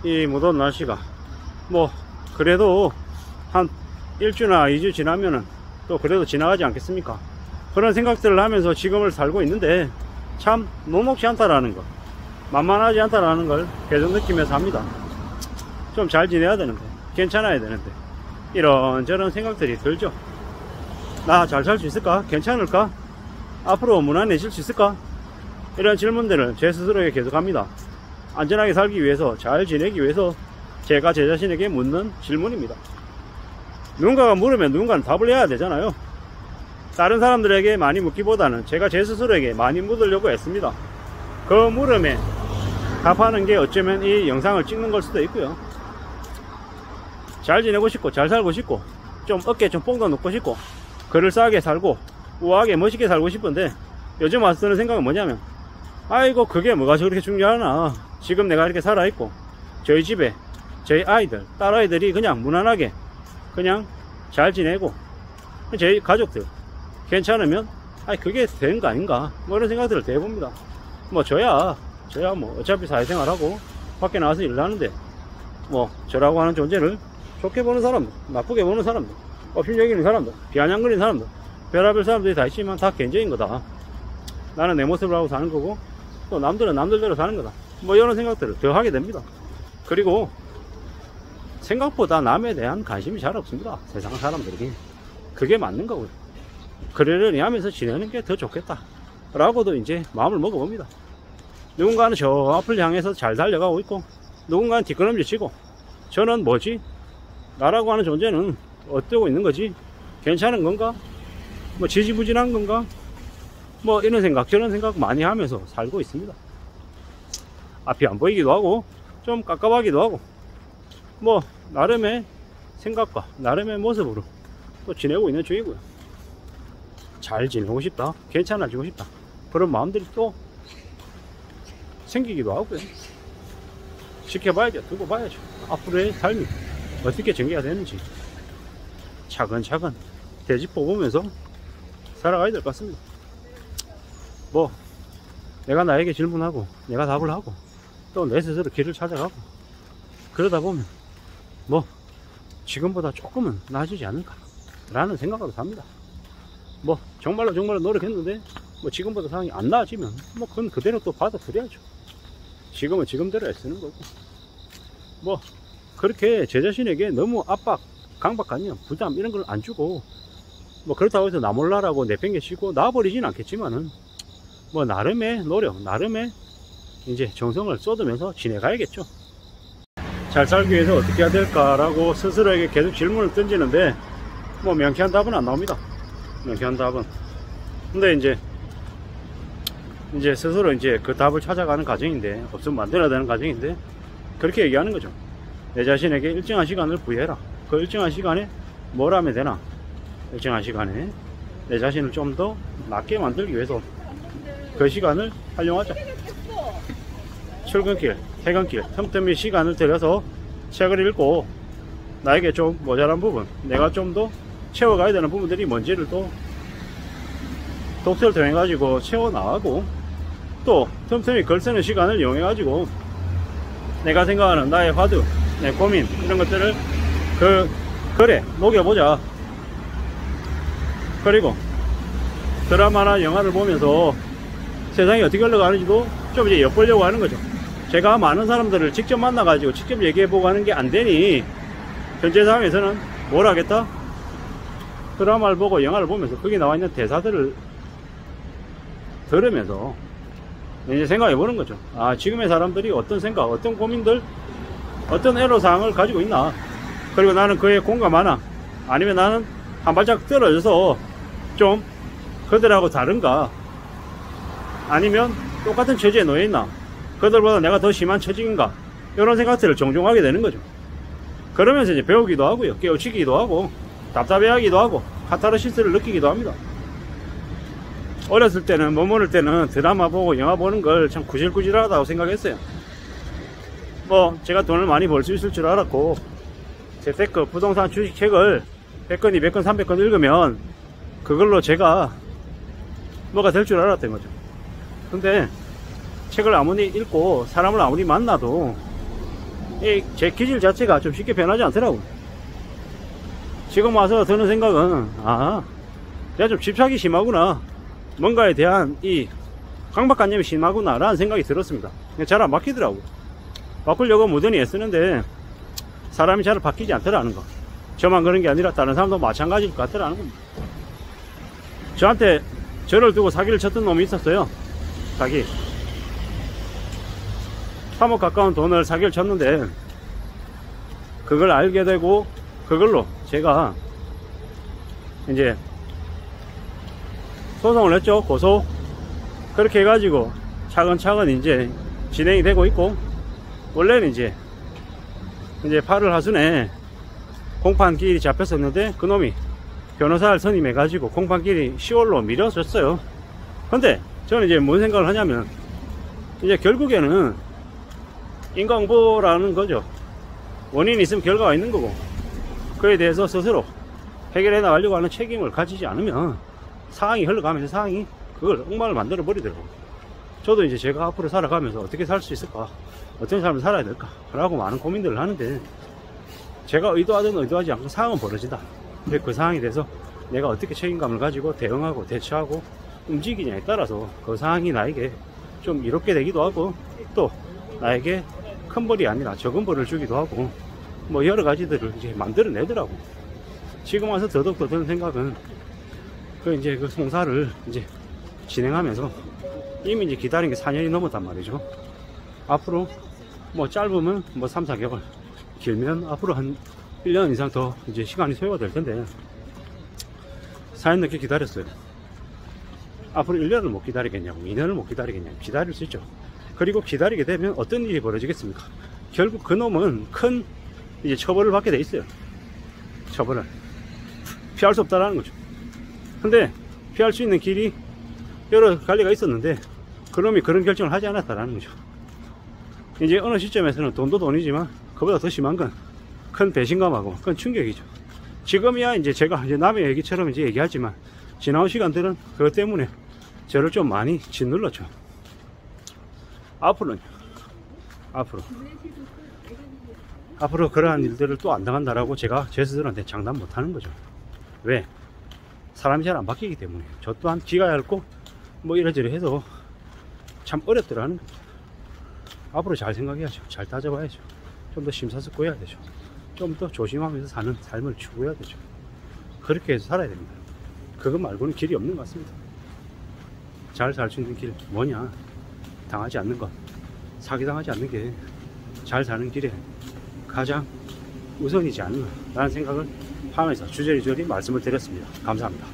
이 무더운 날씨가 뭐 그래도 한 1주나 2주 지나면은 또 그래도 지나가지 않겠습니까? 그런 생각들을 하면서 지금을 살고 있는데 참 녹록지 않다라는 거, 만만하지 않다라는 걸 계속 느끼면서 합니다. 좀 잘 지내야 되는데, 괜찮아야 되는데 이런저런 생각들이 들죠. 나 잘 살 수 있을까? 괜찮을까? 앞으로 무난해질 수 있을까? 이런 질문들을 제 스스로에게 계속 합니다. 안전하게 살기 위해서, 잘 지내기 위해서 제가 제 자신에게 묻는 질문입니다. 누군가가 물으면 누군가는 답을 해야 되잖아요. 다른 사람들에게 많이 묻기보다는 제가 제 스스로에게 많이 묻으려고 했습니다. 그 물음에 답하는 게 어쩌면 이 영상을 찍는 걸 수도 있고요. 잘 지내고 싶고 잘 살고 싶고 좀 어깨에 좀 뽕도 넣고 싶고 그럴싸하게 살고 우아하게 멋있게 살고 싶은데 요즘 와서 드는 생각은 뭐냐면, 아이고 그게 뭐가 저렇게 중요하나. 지금 내가 이렇게 살아있고 저희 집에 저희 아이들, 딸아이들이 그냥 무난하게 그냥 잘 지내고 저희 가족들 괜찮으면 그게 되는 거 아닌가, 뭐 이런 생각들을 대봅니다. 뭐 저야 뭐 어차피 사회생활하고 밖에 나와서 일을 하는데 뭐 저라고 하는 존재를 좋게 보는 사람들, 나쁘게 보는 사람들, 업심 여기는 사람들, 비아냥거리는 사람들, 별의별 사람들이 다 있지만 다 견제인 거다. 나는 내 모습을 하고 사는 거고 또 남들은 남들대로 사는 거다. 뭐 이런 생각들을 더 하게 됩니다. 그리고 생각보다 남에 대한 관심이 잘 없습니다. 세상 사람들이. 그게 맞는 거고요. 그러려니 하면서 지내는 게 더 좋겠다 라고도 이제 마음을 먹어봅니다. 누군가는 저 앞을 향해서 잘 달려가고 있고 누군가는 뒷걸음질 치고 저는 뭐지? 나라고 하는 존재는 어떠고 있는 거지? 괜찮은 건가? 뭐 지지부진한 건가? 뭐 이런 생각 저런 생각 많이 하면서 살고 있습니다. 앞이 안 보이기도 하고 좀 깝깝하기도 하고 뭐 나름의 생각과 나름의 모습으로 또 지내고 있는 중이고요. 잘 지내고 싶다, 괜찮아지고 싶다, 그런 마음들이 또 생기기도 하고요. 지켜봐야죠. 두고 봐야죠. 앞으로의 삶이 어떻게 전개가 되는지 차근차근 되짚어보면서 살아가야 될 것 같습니다. 뭐 내가 나에게 질문하고 내가 답을 하고 또 내 스스로 길을 찾아가고 그러다 보면 뭐 지금보다 조금은 나아지지 않을까 라는 생각으로 삽니다. 뭐 정말로 노력했는데 뭐 지금보다 상황이 안 나아지면 뭐 그건 그대로 또 받아들여야죠. 지금은 지금대로 애쓰는 거고 뭐 그렇게 제 자신에게 너무 압박, 강박관념, 부담 이런 걸 안 주고 뭐 그렇다고 해서 나 몰라라고 내팽개치고 놔버리진 않겠지만은 뭐 나름의 노력, 나름의 이제 정성을 쏟으면서 지내가야겠죠. 잘 살기 위해서 어떻게 해야 될까라고 스스로에게 계속 질문을 던지는데 뭐 명쾌한 답은 안 나옵니다. 명쾌한 답은. 근데 이제 스스로 이제 그 답을 찾아가는 과정인데, 없으면 만들어야 되는 과정인데 그렇게 얘기하는 거죠. 내 자신에게 일정한 시간을 부여해라. 그 일정한 시간에 뭘 하면 되나? 일정한 시간에 내 자신을 좀 더 낫게 만들기 위해서 그 시간을 활용하자. 출근길, 퇴근길 틈틈이 시간을 들여서 책을 읽고 나에게 좀 모자란 부분, 내가 좀 더 채워가야 되는 부분들이 뭔지를 또 독서를 통해 가지고 채워나가고 또 틈틈이 글 쓰는 시간을 이용해 가지고 내가 생각하는 나의 화두, 내 고민 이런 것들을 그 글에 녹여보자. 그리고 드라마나 영화를 보면서 세상이 어떻게 흘러가는지도 좀 이제 엿보려고 하는 거죠. 제가 많은 사람들을 직접 만나가지고 직접 얘기해보고 하는 게 안 되니 현재 상황에서는 뭘 하겠다? 드라마를 보고 영화를 보면서 거기 나와 있는 대사들을 들으면서 이제 생각해 보는 거죠. 아, 지금의 사람들이 어떤 생각, 어떤 고민들, 어떤 애로사항을 가지고 있나, 그리고 나는 그에 공감하나, 아니면 나는 한 발짝 떨어져서 좀 그들하고 다른가, 아니면 똑같은 처지에 놓여 있나, 그들보다 내가 더 심한 처지인가, 이런 생각들을 종종 하게 되는 거죠. 그러면서 이제 배우기도 하고요, 깨우치기도 하고 답답해하기도 하고 카타르시스를 느끼기도 합니다. 어렸을 때는, 머무를 때는 드라마 보고 영화 보는 걸 참 구질구질하다고 생각했어요. 뭐 제가 돈을 많이 벌 수 있을 줄 알았고, 재테크, 부동산, 주식책을 100건, 200건, 300건 읽으면 그걸로 제가 뭐가 될 줄 알았던 거죠. 근데 책을 아무리 읽고 사람을 아무리 만나도 제 기질 자체가 좀 쉽게 변하지 않더라고. 지금 와서 드는 생각은, 내가 좀 집착이 심하구나, 뭔가에 대한 이 강박관념이 심하구나 라는 생각이 들었습니다. 잘 안 바뀌더라고. 바꾸려고 무던히 애쓰는데 사람이 잘 바뀌지 않더라는 거. 저만 그런 게 아니라 다른 사람도 마찬가지일 것 같더라는 겁니다. 저한테 저를 두고 사기를 쳤던 놈이 있었어요. 사기 3억 가까운 돈을 사기를 쳤는데, 그걸 알게 되고 그걸로 제가 이제 소송을 했죠. 고소. 그렇게 해가지고 차근차근 이제 진행이 되고 있고, 원래는 이제 8월 하순에 공판기일이 잡혔었는데 그놈이 변호사를 선임해가지고 공판기일이 10월로 미뤄졌어요. 근데 저는 이제 뭔 생각을 하냐면, 이제 결국에는 인과응보라는 거죠. 원인이 있으면 결과가 있는 거고, 그에 대해서 스스로 해결해 나가려고 하는 책임을 가지지 않으면 상황이 흘러가면서 상황이 그걸 엉망을 만들어 버리더라고요. 저도 이제 제가 앞으로 살아가면서 어떻게 살 수 있을까, 어떤 삶을 살아야 될까 라고 많은 고민들을 하는데, 제가 의도하든 의도하지 않고 상황은 벌어진다. 근데 그 상황에 대해서 내가 어떻게 책임감을 가지고 대응하고 대처하고 움직이냐에 따라서 그 상황이 나에게 좀 이롭게 되기도 하고, 또 나에게 큰 벌이 아니라 적은 벌을 주기도 하고, 뭐 여러 가지들을 이제 만들어내더라고. 지금 와서 더더욱 드는 생각은, 이제 그 송사를 이제 진행하면서 이미 이제 기다린 게 4년이 넘었단 말이죠. 앞으로 뭐 짧으면 뭐 3, 4개월, 길면 앞으로 한 1년 이상 더 이제 시간이 소요가 될 텐데, 4년 넘게 기다렸어요. 앞으로 1년을 못 기다리겠냐고, 2년을 못 기다리겠냐고. 기다릴 수 있죠. 그리고 기다리게 되면 어떤 일이 벌어지겠습니까? 결국 그 놈은 큰 이제 처벌을 받게 돼 있어요. 처벌을 피할 수 없다라는 거죠. 근데 피할 수 있는 길이 여러 갈래가 있었는데 그놈이 그런 결정을 하지 않았다라는 거죠. 이제 어느 시점에서는 돈도 돈이지만 그보다 더 심한 건 큰 배신감하고 큰 충격이죠. 지금이야 이제 제가 이제 남의 얘기처럼 이제 얘기하지만, 지나온 시간들은 그것 때문에 저를 좀 많이 짓눌렀죠. 앞으로는 앞으로 그러한 일들을 또 안 당한다라고 제가 제 스스로한테 장담 못 하는 거죠. 왜? 사람이 잘 안 바뀌기 때문에. 저 또한 귀가 얇고 뭐 이래저래 해서 참 어렵더라는 거죠. 앞으로 잘 생각해야죠. 잘 따져봐야죠. 좀 더 심사숙고해야 되죠. 좀 더 조심하면서 사는 삶을 추구해야 되죠. 그렇게 해서 살아야 됩니다. 그것 말고는 길이 없는 것 같습니다. 잘 살 수 있는 길 뭐냐? 당하지 않는 것, 사기당하지 않는 게 잘 사는 길에 가장 우선이지 않나 라는 생각을 하면서 주저리주저리 말씀을 드렸습니다. 감사합니다.